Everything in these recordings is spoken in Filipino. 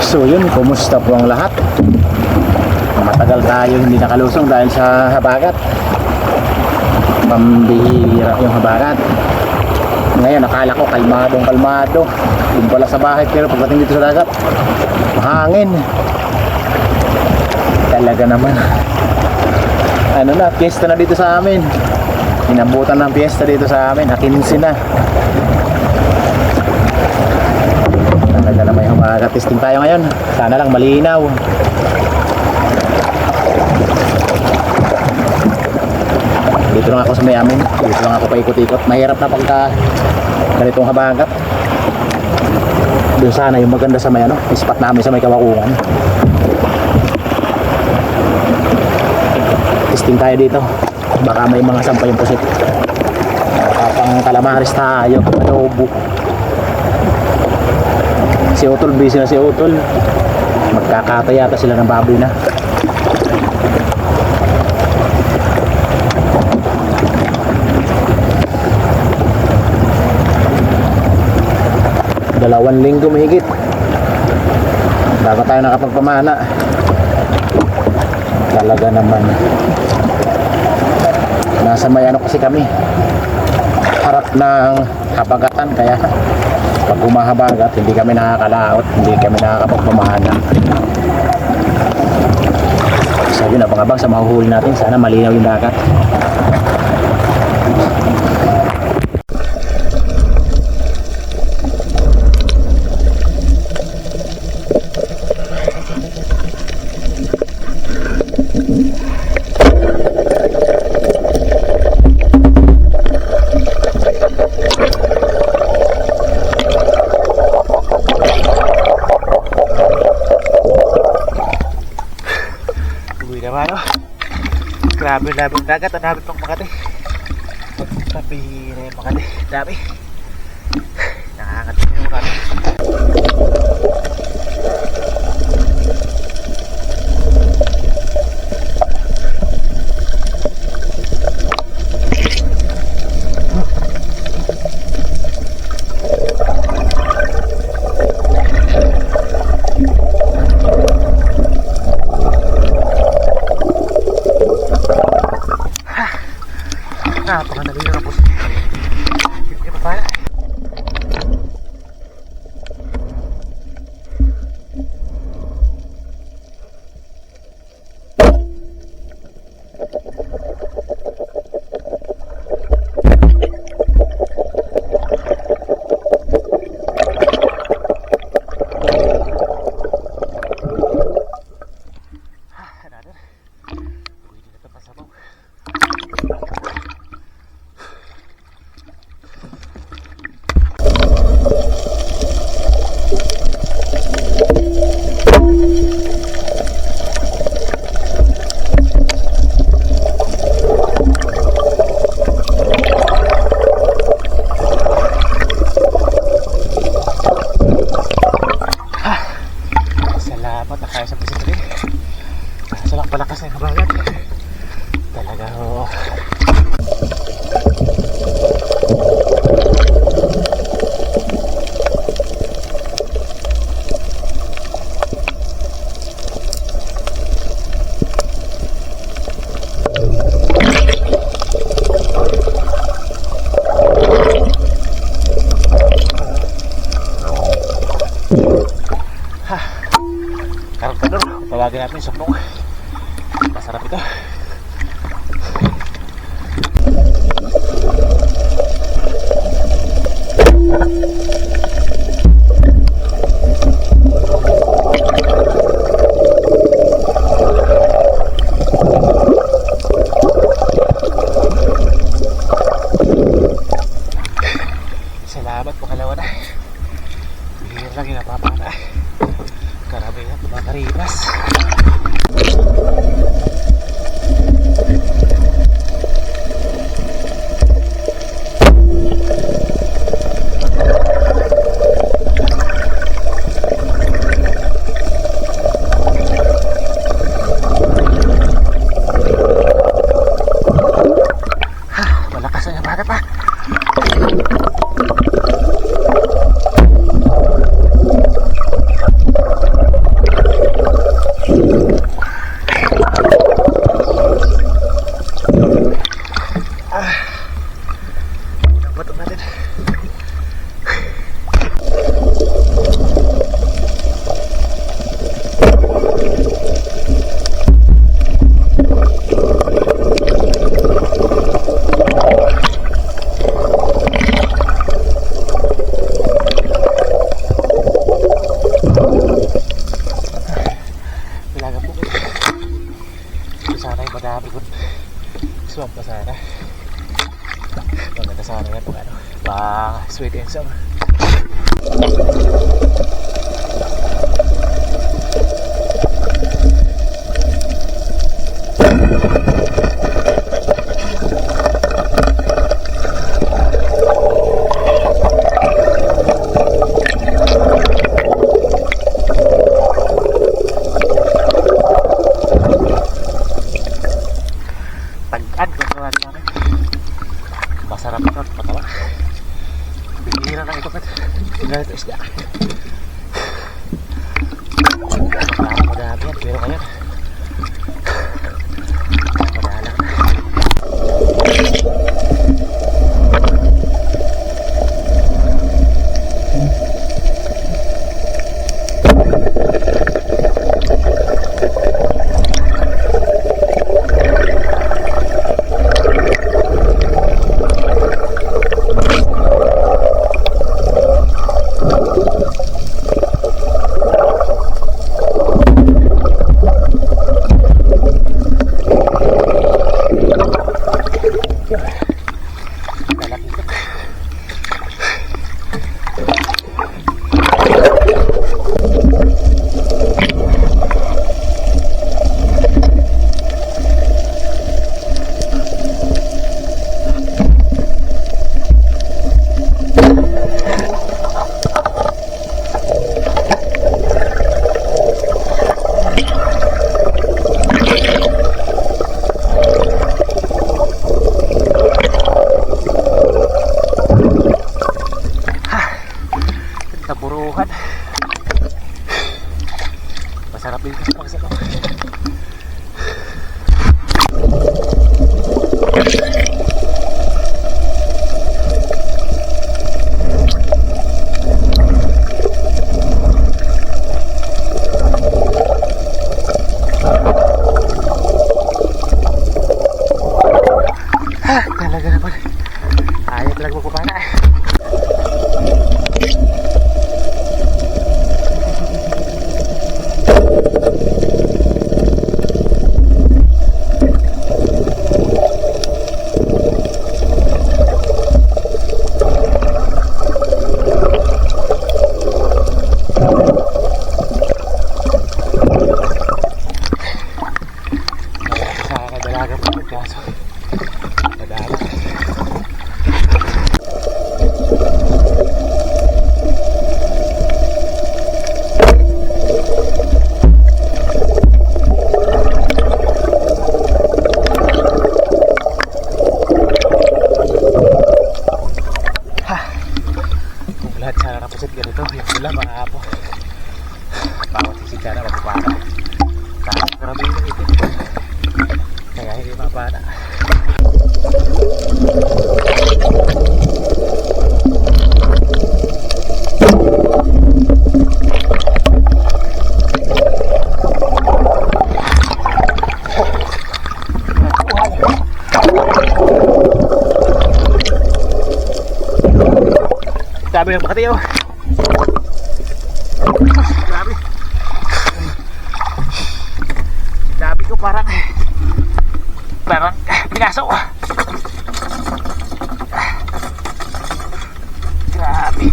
So yun, kumusta po ang lahat? Matagal tayo hindi nakalusong dahil sa habagat. Pambihira yung habagat. Ngayon akala ko kalmado yung pala sa bahay, pero pagdating dito sa dagat mahangin talaga naman. Ano na, piyesta na dito sa amin. Inabutan ng piyesta dito sa amin, 15 na. Talaga naman yung habagat. Testing tayo ngayon, sana lang malinaw. Dito lang ako sa may amin, dito lang ako paikot-ikot. Mahirap na pagka ganitong habagat. Doon sana yung maganda sa may spot namin sa may Kawakungan. Testing tayo dito, baka may mga sampay yung pusit. Pang calamares tayo, adobo. Si Utol, busy na si Utol. Magkakatay yata sila ng baboy na. Dalawang linggo mahigit bago tayo nakapagpamana. Talaga naman nasa may kasi kami, harap ng habagatan, kaya pag humahabagat hindi kami nakakalaot, hindi kami nakakapagpamana. Sabi na abang-abang sa mahuhuli natin, sana malinaw yung dagat. Grabe labing dagat, ang dami pang Makati. Tapi na yung Makati, dami. Nakakatin yung Makati. Napakadali na po. Hindi pa pala. Pwede na ito pasabaw. Salamat na kaya sa pusit rin. Kaso lang palakas na yung habagat. Talaga ho. Karagtador, tawagin natin yung suknong. Masarap ito. Salamat po kalawa na. Bihir lang yung napapana. Karami na tumakaripas. Malakas na yung bagat pa. Batok natin. Swamp pa sana. Maganda sana yan pag ano, pang sweet and sour. Masarap ito, patawa. Bihira lang ito, ganito isda. Madami yan, pero ngayon madalang na. Taburuhan. Masarap din kasi pag sako. Talaga naman. Ayaw talaga magpapana. Dalaga po kaso madala. Kung lahat sana napusit ganito, yung pula maapo. Bawat isip sana magpapara. Kahit karamihan ng ito, kaya hindi mapana. Dami ng pakatiyaw. Grabe. Dami ko parang pinaso. Grabe.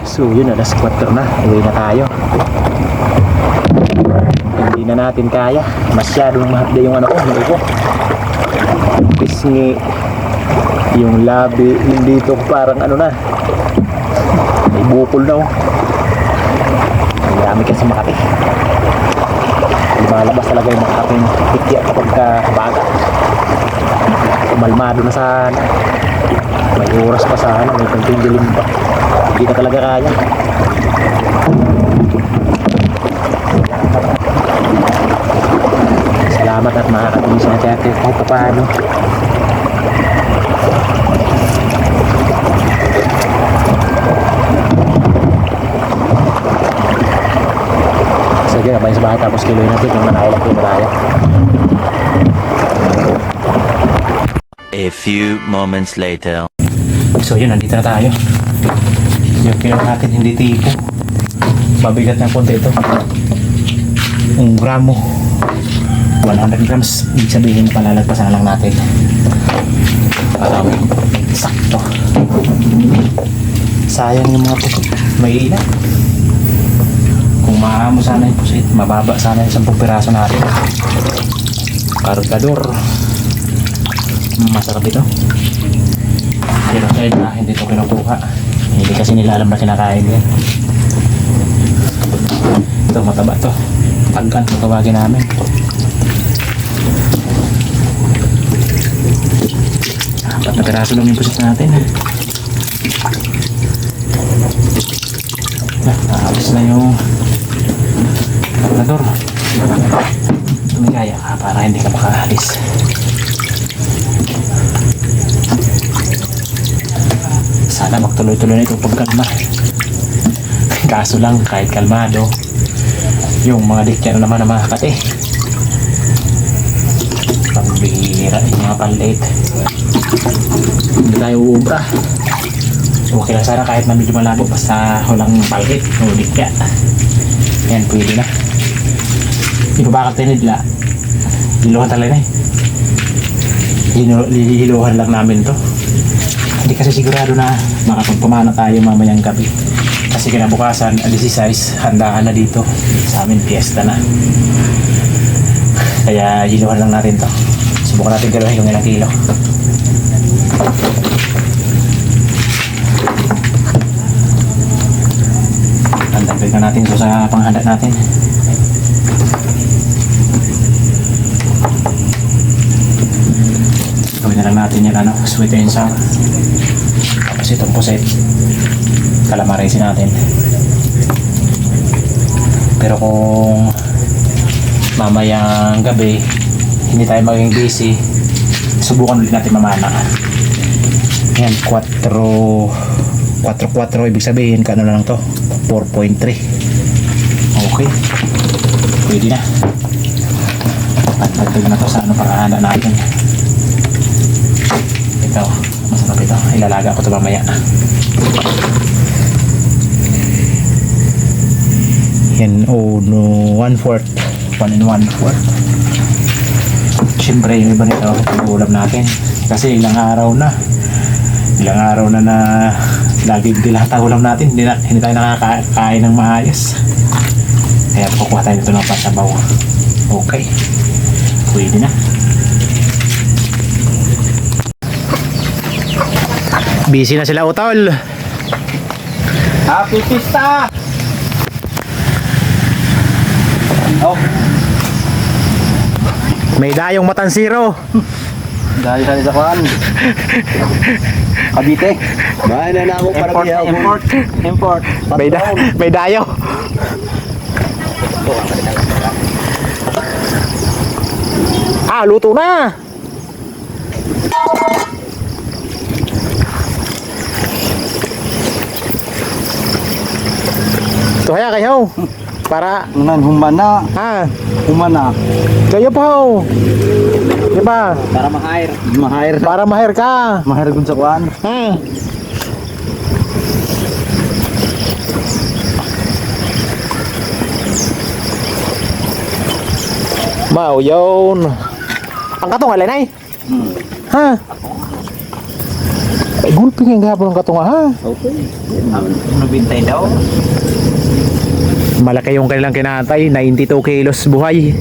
So yun, alas 4 na. Uwi na tayo. Hindi na natin kaya. Masyadong mahapda yung ano ko, yung upo. Kasi yung labi, yung dito parang ano na. May bukol na oh. Ang dami kasi Makati. Lumalabas talaga yung Makating hikya kapag kabaga. Malmado na sana. May oras pa sana, may konting dilim pa. Hindi ka talaga kaya. Salamat at makakatinis na jacket kahit pa paano. Sige, nabay sa bahay tapos kiloin natin yung manayalak yung maraya. A few moments later. So yun, nandito na tayo. Yung kilo natin hindi tipo. Mabigat ng konti ito. Ang gramo 100 grams. Ibig sabihin palalagpasan lang natin. Parang sakto. Sayang yung mga pusit. May ilan. Kung maamo sana yung pusit, mababa sana yung 10 piraso natin. Kargador. Masarap ito. Pero kahit na hindi ito kinukuha, hindi kasi nila alam na kinakain yan. Ito mataba to. Taggan ito tawagin namin. Apat na piraso lang yung pusit natin. Naalis na yung kargador. Tumigaya ka para hindi ka makaalis. Sana magtuloy-tuloy na itong pagkalma. Kaso lang, kahit kalmado, yung mga dikya naman na Makati. Pambihira yung mga panlate. Hindi tayo uubra. So, okay lang sana kahit na medyo malabo basta walang palhit o dikya. Yan, pwede na. Pinubakal tayo nila. Hiluhan talaga eh. Hiluhan lang namin to. Hindi kasi sigurado na makapagpamana tayo mamayang gabi. Kasi kinabukasan, alis 16, handaan na dito. Sa amin, fiesta na. Kaya hiluhan lang natin to. Subukan natin gawin kung ilang kilo. Handagdag na natin ito sa panghanda natin. Gawin na lang natin yung sweet and sour. Tapos itong puset, calamarisin natin. Pero kung mamayang gabi hindi tayo maging busy, subukan ulit natin mamana. Yan, 4.4 ibig sabihin kano na lang to, 4.3. Okay, pwede na. Pagpagpag na to sa panghanda natin. Ito, masarap ito. Ilalaga ko ito mamaya. Yan, no, 1/4. 1 1/4. Siyempre, yung iba nito, pag-ulam natin. Kasi ilang araw na lagi dilata ulam natin. Hindi tayo nakakain ng maayos. Kaya kukuha tayo nito ng pasabaw. Okay. Pwede na. Busy na sila utol. Happy Pista! Oh, May dayong matansiro. dahil sa isakuan. Cavite. Bahay na ako para Import. May dayo. Luto na. Tuhaya kayo. Para Nan humana, humana. kayo po. Diba? para ma-hire. Mahir. Para mahir ka. Mahir gud sa kuan. Mau yun. Ang katong alay nay. Ha? Gulping yung gahapon ng katunga ha. Okay. Nabintay daw. Malaki yung kanilang kinatay, 92 kilos buhay.